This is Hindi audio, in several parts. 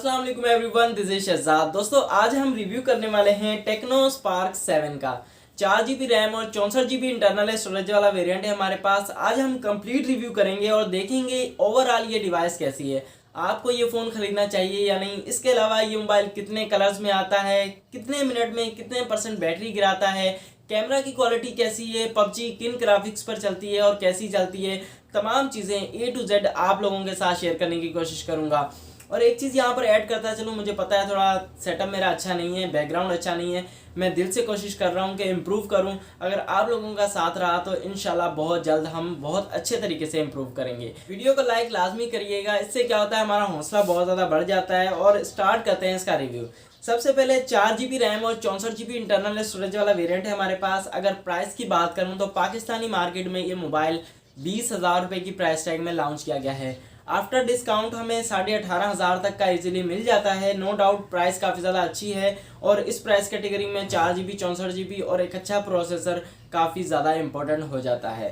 अस्सलाम वालेकुम एवरीवन, दिस इज शहजाद। दोस्तों आज हम रिव्यू करने वाले हैं टेक्नो स्पार्क 7 का। 4 GB रैम और 64 GB इंटरनल स्टोरेज वाला वेरिएंट है हमारे पास। आज हम कंप्लीट रिव्यू करेंगे और देखेंगे ओवरऑल ये डिवाइस कैसी है, आपको ये फ़ोन ख़रीदना चाहिए या नहीं। इसके अलावा ये मोबाइल कितने कलर्स में आता है, कितने मिनट में कितने % बैटरी गिराता है, कैमरा की क्वालिटी कैसी है, पबजी किन ग्राफिक्स पर चलती है और कैसी चलती है, तमाम चीज़ें A to Z आप लोगों के साथ शेयर करने की कोशिश करूँगा। और एक चीज़ यहाँ पर ऐड करता चलूँ, मुझे पता है थोड़ा सेटअप मेरा अच्छा नहीं है, बैकग्राउंड अच्छा नहीं है, मैं दिल से कोशिश कर रहा हूँ कि इम्प्रूव करूँ। अगर आप लोगों का साथ रहा तो इंशाल्लाह बहुत जल्द हम बहुत अच्छे तरीके से इम्प्रूव करेंगे। वीडियो को लाइक लाजमी करिएगा, इससे क्या होता है हमारा हौसला बहुत ज़्यादा बढ़ जाता है। और स्टार्ट करते हैं इसका रिव्यू। सबसे पहले 4 GB रैम और 64 GB इंटरनल स्टोरेज वाला वेरिएंट है हमारे पास। अगर प्राइस की बात करूँ तो पाकिस्तानी मार्केट में ये मोबाइल 20,000 रुपये की प्राइस टैग में लॉन्च किया गया है। आफ्टर डिस्काउंट हमें 18,500 तक का इजीली मिल जाता है। नो डाउट प्राइस काफ़ी ज़्यादा अच्छी है और इस प्राइस कैटेगरी में 4 GB 64 GB और एक अच्छा प्रोसेसर काफ़ी ज़्यादा इंपॉर्टेंट हो जाता है।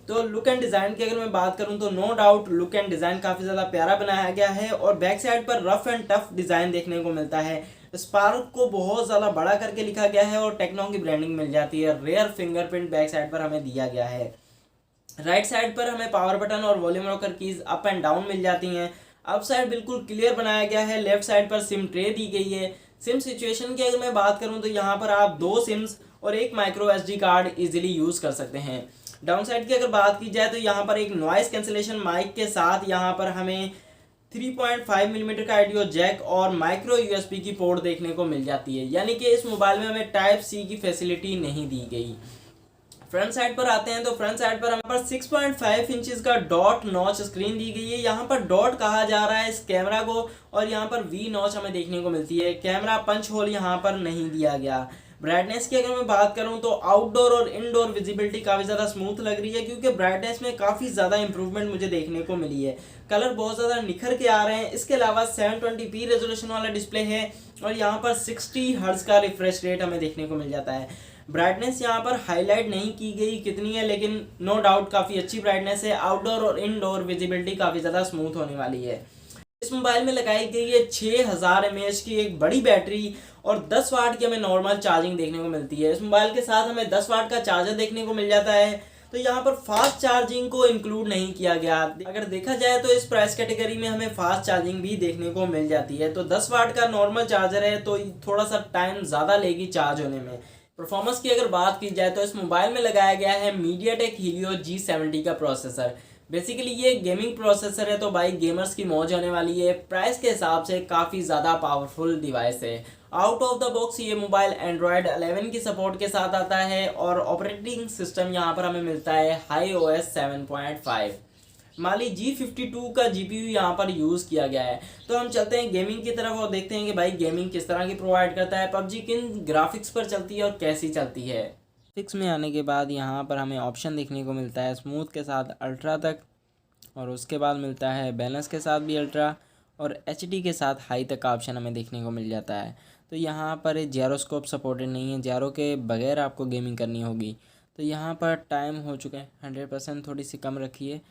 तो लुक एंड डिज़ाइन की अगर मैं बात करूं तो no doubt look and design काफ़ी ज़्यादा प्यारा बनाया गया है और बैक साइड पर रफ एंड टफ डिज़ाइन देखने को मिलता है। स्पार्क को बहुत ज़्यादा बड़ा करके लिखा गया है और टेक्नो की ब्रांडिंग मिल जाती है। रेयर फिंगरप्रिंट बैक साइड पर हमें दिया गया है। राइट साइड पर हमें पावर बटन और volume rocker keys up and down मिल जाती हैं। अप साइड बिल्कुल क्लियर बनाया गया है। लेफ्ट साइड पर सिम ट्रे दी गई है। सिम सिचुएशन की अगर मैं बात करूं तो यहाँ पर आप 2 सिम्स और एक micro SD card easily use कर सकते हैं। डाउन साइड की अगर बात की जाए तो यहाँ पर एक नॉइस कैंसिलेशन माइक के साथ यहाँ पर हमें 3.5 मिलीमीटर का ऑडियो जैक और माइक्रो USB की पोर्ट देखने को मिल जाती है, यानी कि इस मोबाइल में हमें टाइप C की फैसिलिटी नहीं दी गई। फ्रंट साइड पर आते हैं तो फ्रंट साइड पर हमारे पास 6.5 इंचेस का डॉट नॉच स्क्रीन दी गई है। यहाँ पर डॉट कहा जा रहा है इस कैमरा को और यहाँ पर V नॉच हमें देखने को मिलती है। कैमरा पंच होल यहाँ पर नहीं दिया गया। ब्राइटनेस की अगर मैं बात करूँ तो आउटडोर और इनडोर विजिबिलिटी काफ़ी ज़्यादा स्मूथ लग रही है, क्योंकि ब्राइटनेस में काफ़ी ज़्यादा इंप्रूवमेंट मुझे देखने को मिली है। कलर बहुत ज़्यादा निखर के आ रहे हैं। इसके अलावा 720p रेजोल्यूशन वाला डिस्प्ले है और यहाँ पर 60 हर्ट्ज का रिफ्रेश रेट हमें देखने को मिल जाता है। ब्राइटनेस यहाँ पर हाईलाइट नहीं की गई कितनी है, लेकिन नो डाउट काफ़ी अच्छी ब्राइटनेस है। आउटडोर और इनडोर विजिबिलिटी काफ़ी ज़्यादा स्मूथ होने वाली है। इस मोबाइल में लगाई गई है 6000 mAh की एक बड़ी बैटरी और 10 वाट की हमें नॉर्मल चार्जिंग देखने को मिलती है। इस मोबाइल के साथ हमें 10 वाट का चार्जर देखने को मिल जाता है। तो यहाँ पर फास्ट चार्जिंग को इंक्लूड नहीं किया गया। अगर देखा जाए तो इस प्राइस कैटेगरी में हमें फास्ट चार्जिंग भी देखने को मिल जाती है। तो 10 वाट का नॉर्मल चार्जर है तो थोड़ा सा टाइम ज़्यादा लेगी चार्ज होने में। परफॉर्मेंस की अगर बात की जाए तो इस मोबाइल में लगाया गया है MediaTek Helio G70 का प्रोसेसर। बेसिकली ये गेमिंग प्रोसेसर है तो भाई गेमर्स की मौज होने वाली है। प्राइस के हिसाब से काफ़ी ज़्यादा पावरफुल डिवाइस है। आउट ऑफ द बॉक्स ये मोबाइल Android 11 की सपोर्ट के साथ आता है और ऑपरेटिंग सिस्टम यहाँ पर हमें मिलता है iOS 7.5। माली G52 का GPU यहाँ पर यूज़ किया गया है। तो हम चलते हैं गेमिंग की तरफ और देखते हैं कि भाई गेमिंग किस तरह की प्रोवाइड करता है, पबजी किन ग्राफिक्स पर चलती है और कैसी चलती है। ग्राफिक्स में आने के बाद यहाँ पर हमें ऑप्शन देखने को मिलता है स्मूथ के साथ अल्ट्रा तक, और उसके बाद मिलता है बैलेंस के साथ भी अल्ट्रा और HD के साथ हाई तक का ऑप्शन हमें देखने को मिल जाता है। तो यहाँ पर जायरोस्कोप सपोर्टेड नहीं है, जायरो के बगैर आपको गेमिंग करनी होगी। तो यहाँ पर टाइम हो चुका है 100%, थोड़ी सी कम रखिए।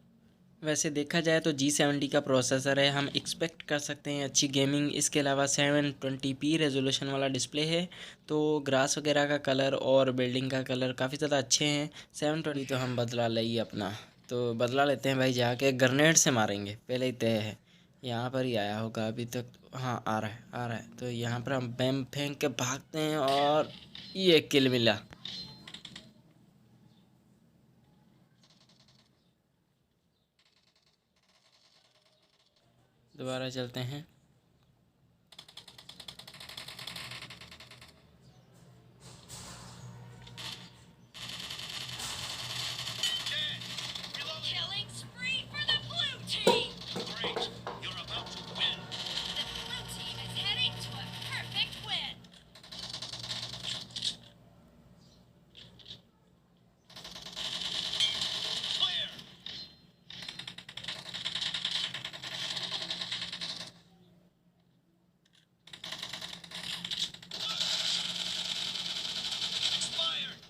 वैसे देखा जाए तो G70 का प्रोसेसर है, हम एक्सपेक्ट कर सकते हैं अच्छी गेमिंग। इसके अलावा 720p रेजोल्यूशन वाला डिस्प्ले है, तो ग्रास वगैरह का कलर और बिल्डिंग का कलर काफ़ी ज़्यादा अच्छे हैं। 720 तो हम बदला लेंगे अपना, तो बदला लेते हैं भाई, जाके ग्रेनेड से मारेंगे पहले ही तय है। यहाँ पर ही आया होगा अभी तक, हाँ आ रहा है आ रहा है। तो यहाँ पर हम बैम फेंक के भागते हैं और ये किल मिला। दोबारा चलते हैं। Killing spree for the blue team! Great! You're about to win! The blue team is heading to a perfect win! Clear! Expired!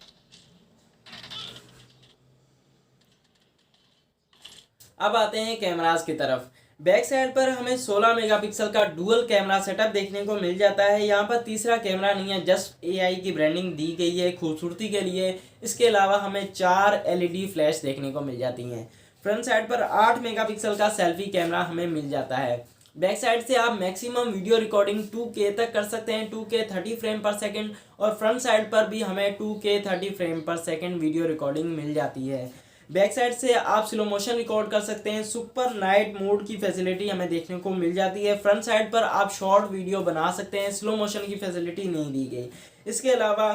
अब आते हैं कैमरास की तरफ। बैक साइड पर हमें 16 मेगापिक्सल का डुअल कैमरा सेटअप देखने को मिल जाता है। यहाँ पर तीसरा कैमरा नहीं है, जस्ट AI की ब्रांडिंग दी गई है खूबसूरती के लिए। इसके अलावा हमें 4 LED फ्लैश देखने को मिल जाती हैं। फ्रंट साइड पर 8 मेगापिक्सल का सेल्फी कैमरा हमें मिल जाता है। बैक साइड से आप मैक्सिमम वीडियो रिकॉर्डिंग 2K तक कर सकते हैं, 2K 30 फ्रेम पर सेकंड, और फ्रंट साइड पर भी हमें 2K 30 फ्रेम पर सेकंड वीडियो रिकॉर्डिंग मिल जाती है। बैक साइड से आप स्लो मोशन रिकॉर्ड कर सकते हैं, सुपर नाइट मोड की फैसिलिटी हमें देखने को मिल जाती है। फ्रंट साइड पर आप शॉर्ट वीडियो बना सकते हैं, स्लो मोशन की फैसिलिटी नहीं दी गई। इसके अलावा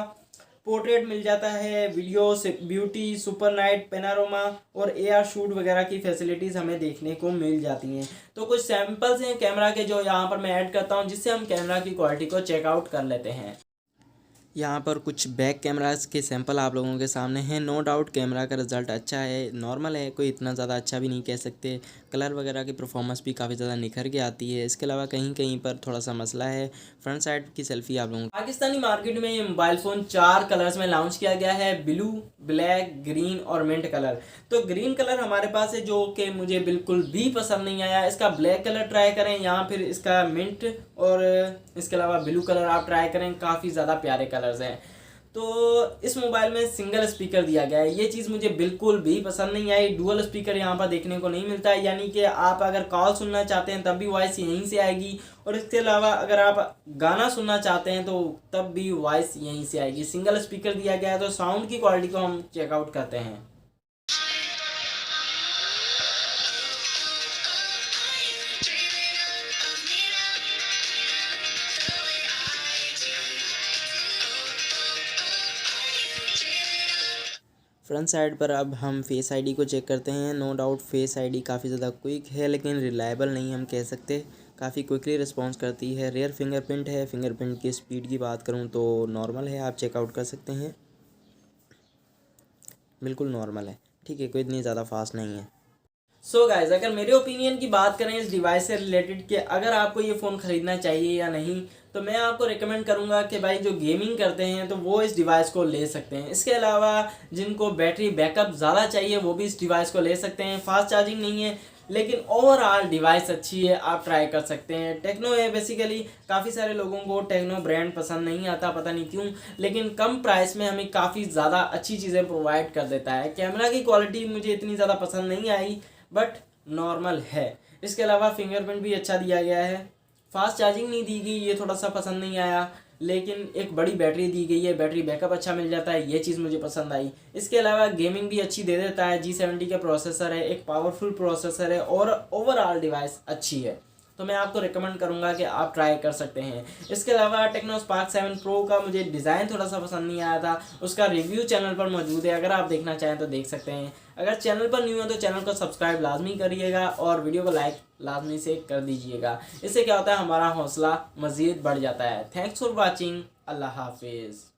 पोर्ट्रेट मिल जाता है, वीडियो से ब्यूटी, सुपर नाइट, पेनारोमा और AR शूट वगैरह की फैसिलिटीज़ हमें देखने को मिल जाती हैं। तो कुछ सैंपल्स हैं कैमरा के जो यहाँ पर मैं ऐड करता हूँ, जिससे हम कैमरा की क्वालिटी को चेकआउट कर लेते हैं। यहाँ पर कुछ बैक कैमरास के सैंपल आप लोगों के सामने हैं। नो डाउट कैमरा का रिज़ल्ट अच्छा है, नॉर्मल है, कोई इतना ज़्यादा अच्छा भी नहीं कह सकते। कलर वगैरह की परफॉर्मेंस भी काफ़ी ज़्यादा निखर के आती है। इसके अलावा कहीं कहीं पर थोड़ा सा मसला है। फ्रंट साइड की सेल्फी आप लोगों पाकिस्तानी मार्केट में ये मोबाइल फ़ोन 4 कलर्स में लॉन्च किया गया है, ब्लू, ब्लैक, ग्रीन और मिंट कलर। तो ग्रीन कलर हमारे पास है, जो कि मुझे बिल्कुल भी पसंद नहीं आया। इसका ब्लैक कलर ट्राई करें या फिर इसका मिंट और इसके अलावा ब्लू कलर आप ट्राई करें, काफ़ी ज़्यादा प्यारे कलर्स हैं। तो इस मोबाइल में सिंगल स्पीकर दिया गया है, ये चीज़ मुझे बिल्कुल भी पसंद नहीं आई। डुअल स्पीकर यहाँ पर देखने को नहीं मिलता है, यानी कि आप अगर कॉल सुनना चाहते हैं तब भी वॉइस यहीं से आएगी, और इसके अलावा अगर आप गाना सुनना चाहते हैं तो तब भी वॉइस यहीं से आएगी। सिंगल स्पीकर दिया गया है। तो साउंड की क्वालिटी को हम चेकआउट करते हैं। फ्रंट साइड पर अब हम फेस आईडी को चेक करते हैं। नो डाउट फेस आईडी काफ़ी ज़्यादा क्विक है, लेकिन रिलायबल नहीं हम कह सकते। काफ़ी क्विकली रिस्पॉन्स करती है। रेयर फिंगरप्रिंट है। फिंगरप्रिंट की स्पीड की बात करूं तो नॉर्मल है, आप चेकआउट कर सकते हैं, बिल्कुल नॉर्मल है, ठीक है, कोई इतनी ज़्यादा फास्ट नहीं है। सो गाइज, अगर मेरे ओपिनियन की बात करें इस डिवाइस से रिलेटेड कि अगर आपको ये फ़ोन ख़रीदना चाहिए या नहीं, तो मैं आपको रिकमेंड करूंगा कि भाई जो गेमिंग करते हैं तो वो इस डिवाइस को ले सकते हैं। इसके अलावा जिनको बैटरी बैकअप ज़्यादा चाहिए वो भी इस डिवाइस को ले सकते हैं। फास्ट चार्जिंग नहीं है, लेकिन ओवरऑल डिवाइस अच्छी है, आप ट्राई कर सकते हैं। टेक्नो है बेसिकली, काफ़ी सारे लोगों को टेक्नो ब्रांड पसंद नहीं आता, पता नहीं क्यों, लेकिन कम प्राइस में हमें काफ़ी ज़्यादा अच्छी चीज़ें प्रोवाइड कर देता है। कैमरा की क्वालिटी मुझे इतनी ज़्यादा पसंद नहीं आई, बट नॉर्मल है। इसके अलावा फिंगरप्रिंट भी अच्छा दिया गया है। फास्ट चार्जिंग नहीं दी गई, ये थोड़ा सा पसंद नहीं आया, लेकिन एक बड़ी बैटरी दी गई है, बैटरी बैकअप अच्छा मिल जाता है, ये चीज़ मुझे पसंद आई। इसके अलावा गेमिंग भी अच्छी दे देता है। G70 का प्रोसेसर है, एक पावरफुल प्रोसेसर है, और ओवरऑल डिवाइस अच्छी है। तो मैं आपको रिकमेंड करूंगा कि आप ट्राई कर सकते हैं। इसके अलावा टेक्नो स्पार्क 7 प्रो का मुझे डिज़ाइन थोड़ा सा पसंद नहीं आया था, उसका रिव्यू चैनल पर मौजूद है, अगर आप देखना चाहें तो देख सकते हैं। अगर चैनल पर न्यू है तो चैनल को सब्सक्राइब लाजमी करिएगा और वीडियो को लाइक लाजमी से कर दीजिएगा। इससे क्या होता है, हमारा हौसला मज़ीद बढ़ जाता है। Thanks for watching. अल्लाह हाफिज़।